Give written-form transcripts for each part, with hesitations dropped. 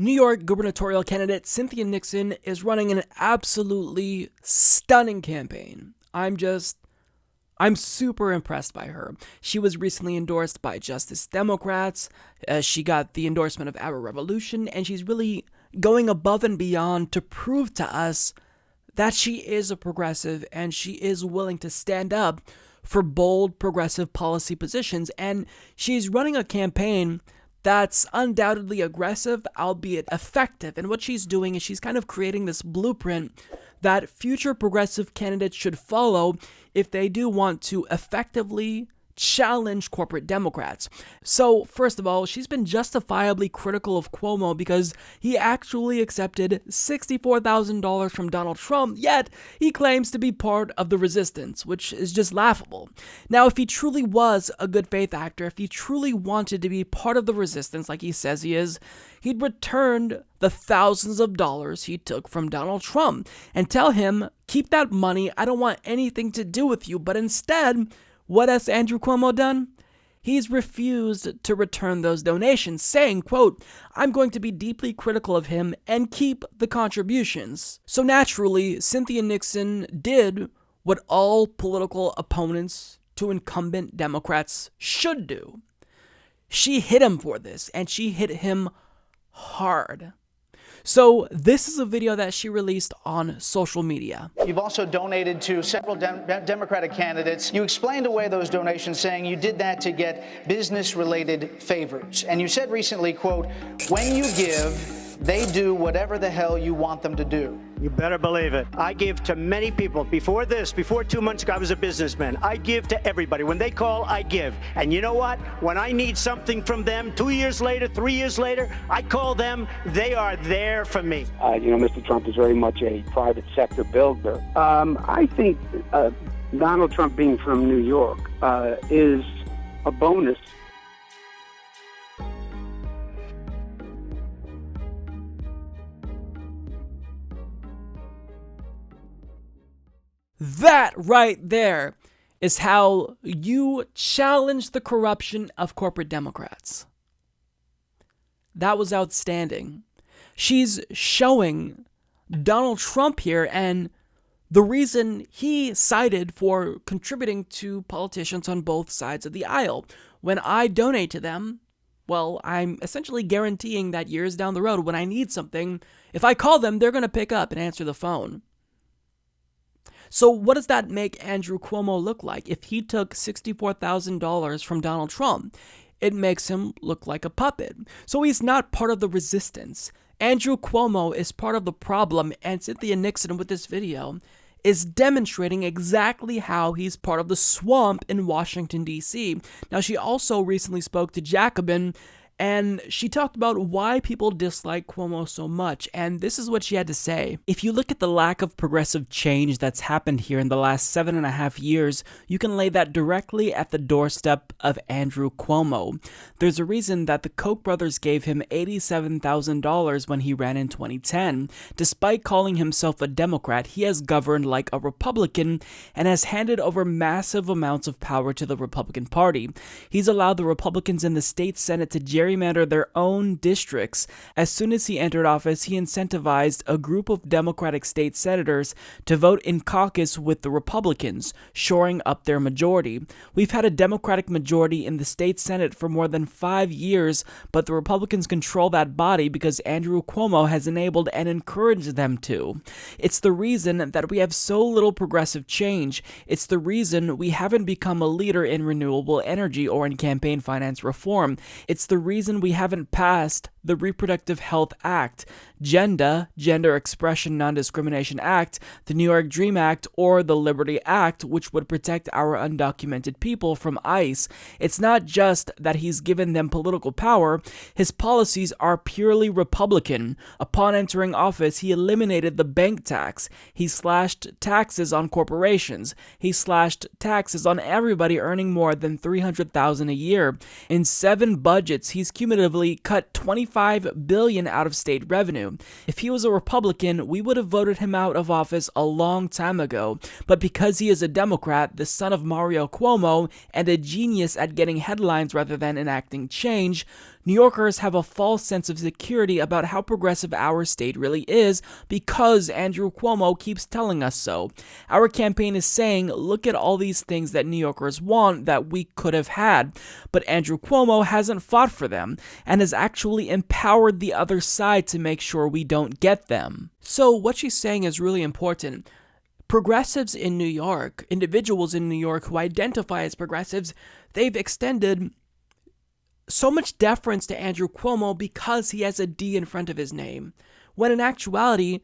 New York gubernatorial candidate Cynthia Nixon is running an absolutely stunning campaign. I'm super impressed by her. She was recently endorsed by Justice Democrats. She got the endorsement of Our Revolution, and she's really going above and beyond to prove to us that she is a progressive and she is willing to stand up for bold progressive policy positions. And she's running a campaign that's undoubtedly aggressive, albeit effective. And what she's doing is she's kind of creating this blueprint that future progressive candidates should follow if they do want to effectively challenge corporate Democrats. So, first of all, she's been justifiably critical of Cuomo because he actually accepted $64,000 from Donald Trump, yet he claims to be part of the resistance, which is just laughable. Now, if he truly was a good faith actor, if he truly wanted to be part of the resistance like he says he is, he'd returned the thousands of dollars he took from Donald Trump and tell him, keep that money, I don't want anything to do with you. But instead, what has Andrew Cuomo done? He's refused to return those donations, saying, quote, I'm going to be deeply critical of him and keep the contributions. So naturally, Cynthia Nixon did what all political opponents to incumbent Democrats should do. She hit him for this, and she hit him hard. So this is a video that she released on social media. You've also donated to several Democratic candidates. You explained away those donations, saying you did that to get business-related favors. And you said recently, quote, when you give, they do whatever the hell you want them to do. You better believe it. I give to many people. Before 2 months ago, I was a businessman. I give to everybody. When they call, I give. And you know what? When I need something from them, 2 years later, 3 years later, I call them. They are there for me. Mr. Trump is very much a private sector builder. I think Donald Trump being from New York is a bonus. That right there is how you challenge the corruption of corporate Democrats. That was outstanding. She's showing Donald Trump here and the reason he cited for contributing to politicians on both sides of the aisle. When I donate to them, well, I'm essentially guaranteeing that years down the road when I need something, if I call them, they're going to pick up and answer the phone. So what does that make Andrew Cuomo look like? If he took $64,000 from Donald Trump, it makes him look like a puppet. So he's not part of the resistance. Andrew Cuomo is part of the problem, and Cynthia Nixon with this video is demonstrating exactly how he's part of the swamp in Washington, D.C. Now, she also recently spoke to Jacobin, and she talked about why people dislike Cuomo so much, and this is what she had to say. If you look at the lack of progressive change that's happened here in the last 7.5 years, you can lay that directly at the doorstep of Andrew Cuomo. There's a reason that the Koch brothers gave him $87,000 when he ran in 2010. Despite calling himself a Democrat, he has governed like a Republican and has handed over massive amounts of power to the Republican Party. He's allowed the Republicans in the state Senate to gerrymander their own districts. As soon as he entered office, he incentivized a group of Democratic state senators to vote in caucus with the Republicans, shoring up their majority. We've had a Democratic majority in the state Senate for more than 5 years, but the Republicans control that body because Andrew Cuomo has enabled and encouraged them to. It's the reason that we have so little progressive change. It's the reason we haven't become a leader in renewable energy or in campaign finance reform. It's the reason we haven't passed the Reproductive Health Act, Gender Expression Non-Discrimination Act, the New York Dream Act, or the Liberty Act, which would protect our undocumented people from ICE. It's not just that he's given them political power, his policies are purely Republican. Upon entering office, he eliminated the bank tax. He slashed taxes on corporations. He slashed taxes on everybody earning more than $300,000 a year. In 7 budgets, he's cumulatively cut $25 billion out of state revenue. If he was a Republican, we would have voted him out of office a long time ago. But because he is a Democrat, the son of Mario Cuomo, and a genius at getting headlines rather than enacting change, New Yorkers have a false sense of security about how progressive our state really is because Andrew Cuomo keeps telling us so. Our campaign is saying, look at all these things that New Yorkers want that we could have had, but Andrew Cuomo hasn't fought for them and has actually empowered the other side to make sure we don't get them. So what she's saying is really important. Progressives in New York, individuals in New York who identify as progressives, they've extended so much deference to Andrew Cuomo because he has a D in front of his name, when in actuality,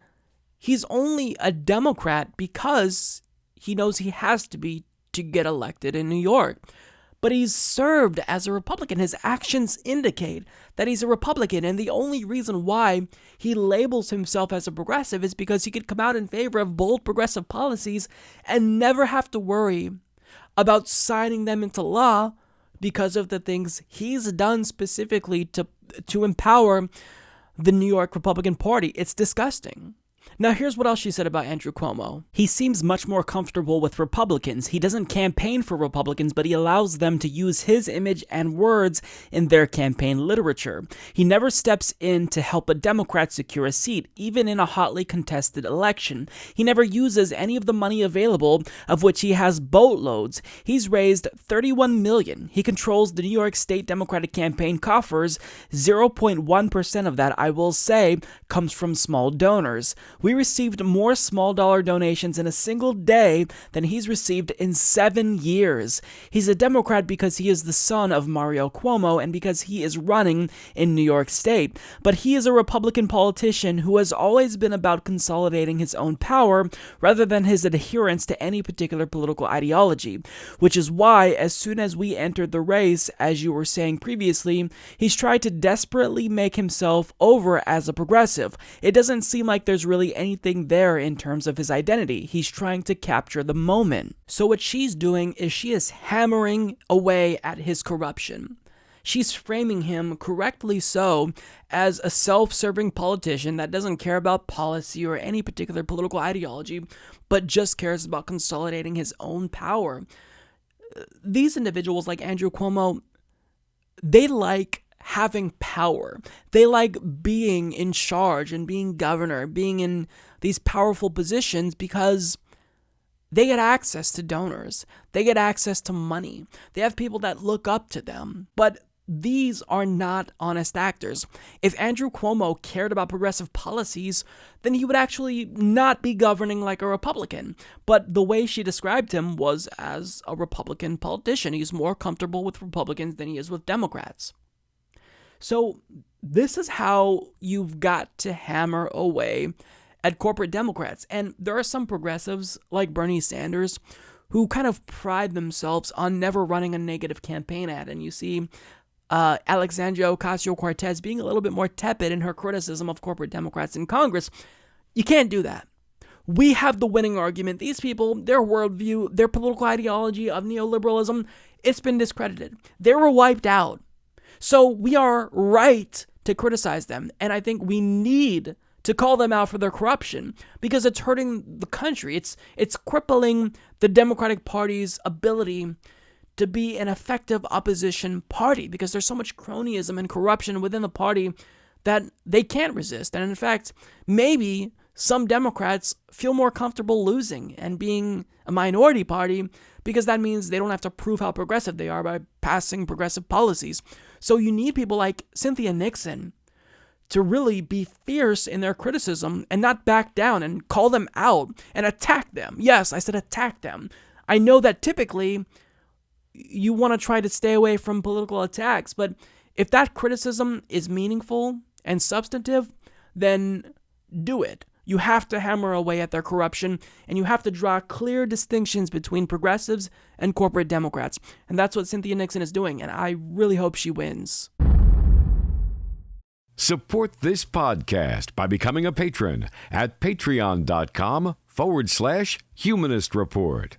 he's only a Democrat because he knows he has to be to get elected in New York. But he's served as a Republican. His actions indicate that he's a Republican, and the only reason why he labels himself as a progressive is because he could come out in favor of bold progressive policies and never have to worry about signing them into law because of the things he's done specifically to empower the New York Republican Party. It's disgusting. Now, here's what else she said about Andrew Cuomo. He seems much more comfortable with Republicans. He doesn't campaign for Republicans, but he allows them to use his image and words in their campaign literature. He never steps in to help a Democrat secure a seat, even in a hotly contested election. He never uses any of the money available, of which he has boatloads. He's raised $31 million. He controls the New York State Democratic campaign coffers. 0.1% of that, I will say, comes from small donors. We received more small dollar donations in a single day than he's received in 7 years. He's a Democrat because he is the son of Mario Cuomo and because he is running in New York State. But he is a Republican politician who has always been about consolidating his own power rather than his adherence to any particular political ideology, which is why as soon as we entered the race, as you were saying previously, he's tried to desperately make himself over as a progressive. It doesn't seem like there's really anything there in terms of his identity. He's trying to capture the moment. So what she's doing is she is hammering away at his corruption. She's framing him, correctly so, as a self-serving politician that doesn't care about policy or any particular political ideology, but just cares about consolidating his own power. These individuals like Andrew Cuomo, they like having power. They like being in charge and being governor, being in these powerful positions because they get access to donors. They get access to money. They have people that look up to them. But these are not honest actors. If Andrew Cuomo cared about progressive policies, then he would actually not be governing like a Republican. But the way she described him was as a Republican politician. He's more comfortable with Republicans than he is with Democrats. So this is how you've got to hammer away at corporate Democrats. And there are some progressives like Bernie Sanders who kind of pride themselves on never running a negative campaign ad. And you see Alexandria Ocasio-Cortez being a little bit more tepid in her criticism of corporate Democrats in Congress. You can't do that. We have the winning argument. These people, their worldview, their political ideology of neoliberalism, it's been discredited. They were wiped out. So we are right to criticize them, and I think we need to call them out for their corruption because it's hurting the country. It's crippling the Democratic Party's ability to be an effective opposition party because there's so much cronyism and corruption within the party that they can't resist. And in fact, maybe some Democrats feel more comfortable losing and being a minority party because that means they don't have to prove how progressive they are by passing progressive policies. So you need people like Cynthia Nixon to really be fierce in their criticism and not back down and call them out and attack them. Yes, I said attack them. I know that typically you want to try to stay away from political attacks, but if that criticism is meaningful and substantive, then do it. You have to hammer away at their corruption, and you have to draw clear distinctions between progressives and corporate Democrats. And that's what Cynthia Nixon is doing, and I really hope she wins. Support this podcast by becoming a patron at patreon.com/Humanist Report.